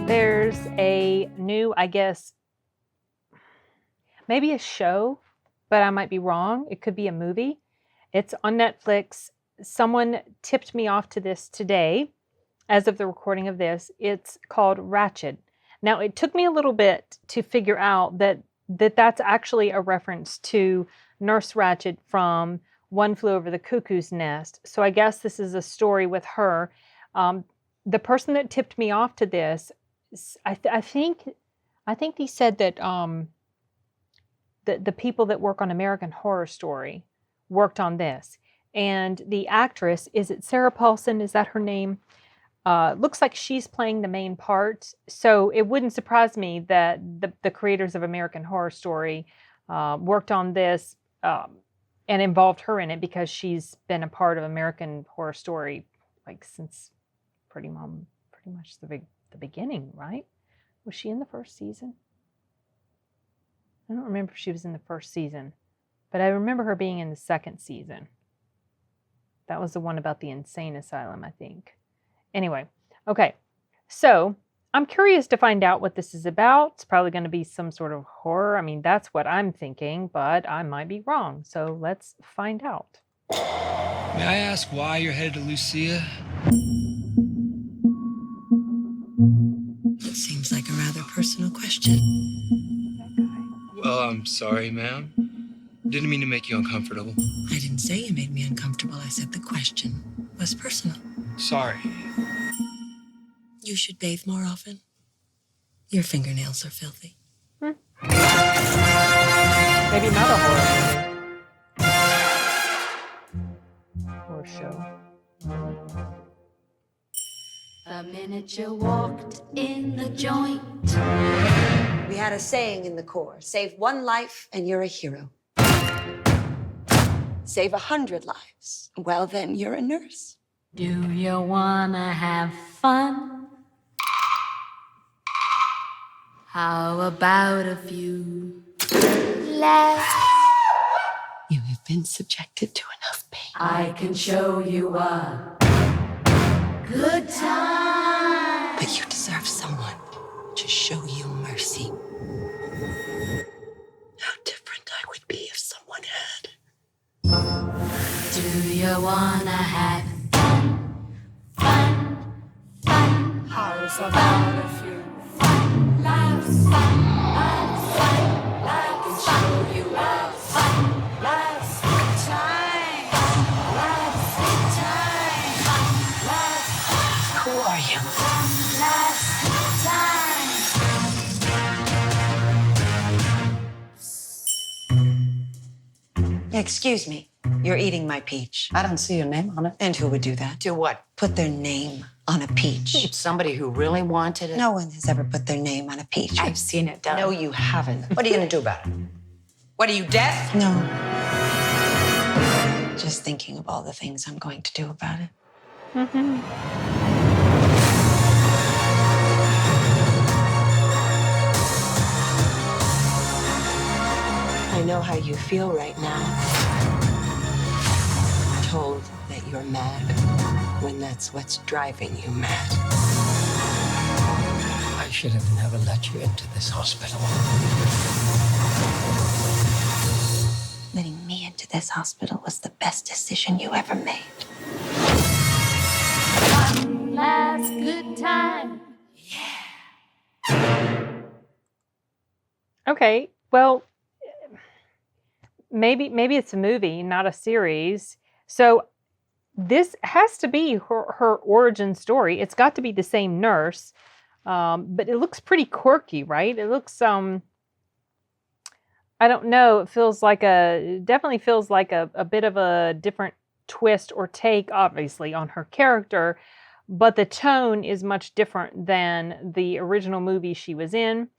There's a new, I guess, maybe a show, but I might be wrong. It could be a movie. It's on Netflix. Someone tipped me off to this today as of the recording of this. It's called Ratched. Now, it took me a little bit to figure out that's actually a reference to Nurse Ratched from One Flew Over the Cuckoo's Nest. So I guess this is a story with her. The person that tipped me off to this, I think he said that the people that work on American Horror Story worked on this. And the actress, is it Sarah Paulson? Is that her name? Looks like she's playing the main part. So it wouldn't surprise me that the creators of American Horror Story worked on this and involved her in it, because she's been a part of American Horror Story like since pretty much the beginning, right? Was she in the first season? I don't remember if she was in the first season, but I remember her being in the second season. That was the one about the insane asylum, I think. Anyway, okay. So I'm curious to find out what this is about. It's probably going to be some sort of horror. I mean, that's what I'm thinking, but I might be wrong. So let's find out. May I ask why you're headed to Lucia? It seems like a rather personal question. Well, I'm sorry, ma'am. Didn't mean to make you uncomfortable. I didn't say you made me uncomfortable. I said the question was personal. Sorry. You should bathe more often. Your fingernails are filthy. Maybe not a horror show. The minute you walked in the joint. We had a saying in the Corps: save one life and you're a hero. Save 100 lives. Well, then you're a nurse. Do you wanna have fun? How about a few laughs? You have been subjected to enough pain. I can show you a good time. But you deserve someone to show you mercy. How different I would be if someone had. Do you wanna have fun? How's about a few laughs? I can show you a good time. Who are you? Excuse me, you're eating my peach. I don't see your name on it. And who would do that? Do what? Put their name on a peach. Somebody who really wanted it? No one has ever put their name on a peach. I've seen it done. No, you haven't. What are you going to do about it? What are you, deaf? No. Just thinking of all the things I'm going to do about it. I know how you feel right now. Told that you're mad when that's what's driving you mad. I should have never let you into this hospital. Letting me into this hospital was the best decision you ever made. One last good time. Okay, well, maybe it's a movie, not a series. So this has to be her origin story. It's got to be the same nurse, but it looks pretty quirky, right? It looks, I don't know. It definitely feels like a bit of a different twist or take, obviously, on her character, but the tone is much different than the original movie she was in.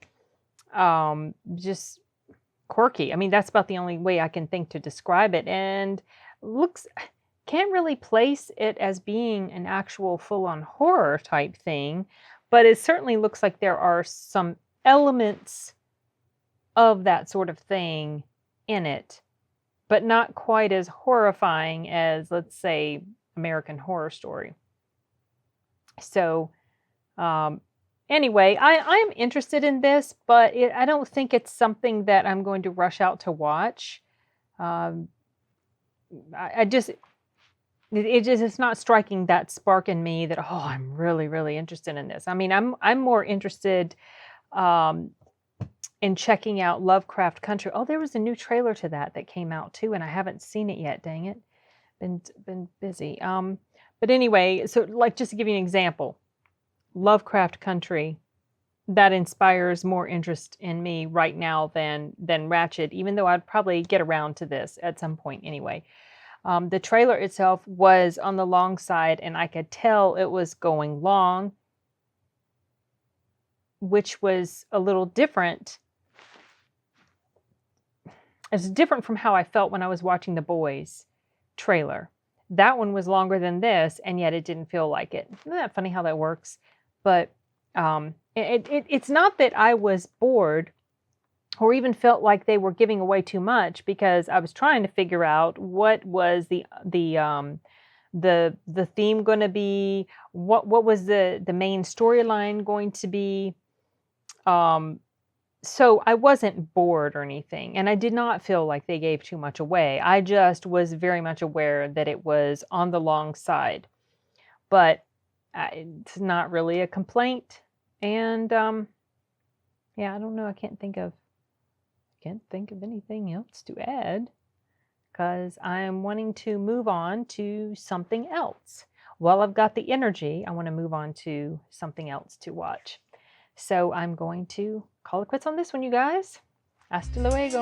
Just quirky. I mean, that's about the only way I can think to describe it. And can't really place it as being an actual full-on horror type thing, but it certainly looks like there are some elements of that sort of thing in it, but not quite as horrifying as, let's say, American Horror Story. So anyway, I'm interested in this, but I don't think it's something that I'm going to rush out to watch. Um, I just it's not striking that spark in me that, oh, I'm really really interested in this. I mean, I'm more interested um, in checking out Lovecraft Country. Oh, there was a new trailer to that came out too, and I haven't seen it yet. Dang it, been busy. But anyway, so like just to give you an example, Lovecraft Country, that inspires more interest in me right now than Ratched, even though I'd probably get around to this at some point anyway. The trailer itself was on the long side, and I could tell it was going long, which was a little different. It's different from how I felt when I was watching The Boys trailer. That one was longer than this, and yet it didn't feel like it. Isn't that funny how that works? But it's not that I was bored or even felt like they were giving away too much, because I was trying to figure out what was the theme going to be, what was the main storyline going to be. So I wasn't bored or anything, and I did not feel like they gave too much away. I just was very much aware that it was on the long side, but it's not really a complaint. And yeah, I don't know. I can't think of anything else to add, because I'm wanting to move on to something else. While I've got the energy, I want to move on to something else to watch. So I'm going to call it quits on this one, you guys. Hasta luego.